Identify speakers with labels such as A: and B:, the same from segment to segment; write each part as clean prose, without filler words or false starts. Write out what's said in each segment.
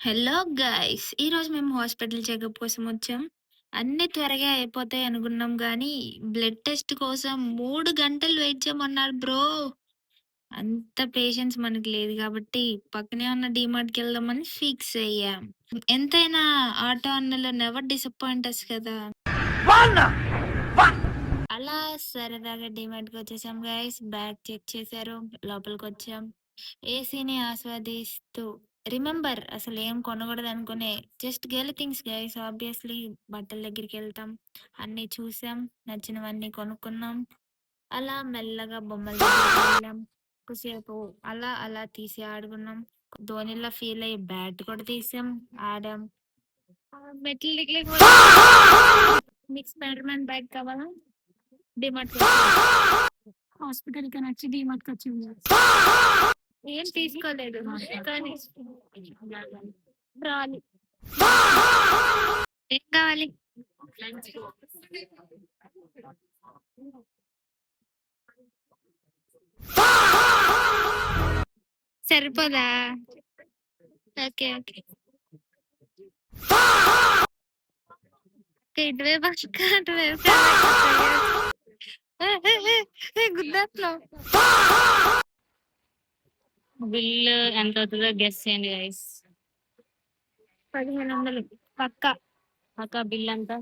A: Hello guys! ఈరోజు మేము hospital checkup కోసం వచ్చాం. అన్నీ త్వరగా అయిపోతాయి అనుకున్నాం గానీ, బ్లడ్ టెస్ట్ కోసం 3 గంటలు వెయిట్ చేయమన్నారు బ్రో. అంత పేషెన్స్ మనకి లేదు కాబట్టి, పక్కనే ఉన్న డీమార్ట్‌కెళ్దామని ఫిక్స్ అయ్యాం. ఎంతైనా ఆటో అన్నలు నెవర్ డిసప్పాయింట్ అస్ కదా! అలా సరదాగా డీమార్ట్‌కొచ్చేసాం గైస్. బ్యాగ్ చెక్ చేశారు. లోపలికొచ్చాం. ఏసీని ఆస్వాదిస్తూ రిమెంబర్ అసలేం కొనగూడదనుకునే just girl things guys obviously బట్టల దగ్గరికెళ్తాం. అన్నీ చూసాం. నచ్చినవన్నీ కొనుక్కున్నాం. అలా మెల్లగా బొమ్మల దగ్గరికెళ్ళాం. కొద్దిసేపు అలా అలా తీసి ఆడుకున్నాం. ధోనిలా ఫీల్ అయ్యి బ్యాట్ కూడా తీసాం. ఆడాం. మెట్ల దగ్గరికి మీకు స్పైడర్ మ్యాన్ బ్యాగ్ కావాలా? డీమార్ట్‌కొచ్చాం. హాస్పిటల్‌కని వచ్చి డీమార్ట్‌కొచ్చింది. ఏం తీసుకోలేదు. కానీ రాలి. ఏం కావాలి? సరిపోదా? ఓకే. ఓకే. ఇటువైపు అక్క అటువైపు గుద్దేస్తున్నావు. బిల్లు ఎంత అవుతుందో గెస్ చేయండి గైస్. 1500 పక్కా. పక్కా బిల్ ఎంత?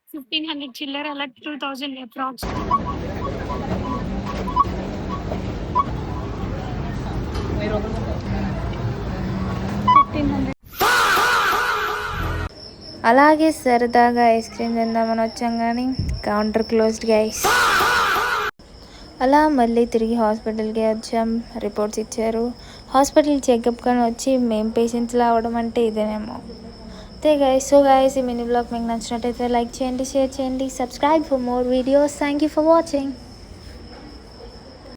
A: 1500 చిల్లర అలా 2000 అప్రాక్స్. అలాగే సరదాగా ఐస్ క్రీమ్ తిందామని వచ్చాం కానీ కౌంటర్ క్లోజ్డ్ గైస్. అలా మళ్ళీ తిరిగి హాస్పిటల్కి వచ్చాం. రిపోర్ట్స్ ఇచ్చారు. హాస్పిటల్ చెకప్ కానీ వచ్చి మేము పేషెంట్స్లా అవ్వడం అంటే ఇదేనేమో. అంతే గైస్. సో గైస్, ఈ మినీ బ్లాగ్ మీకు నచ్చినట్టయితే లైక్ చేయండి, షేర్ చేయండి, subscribe for more videos. Thank you for watching.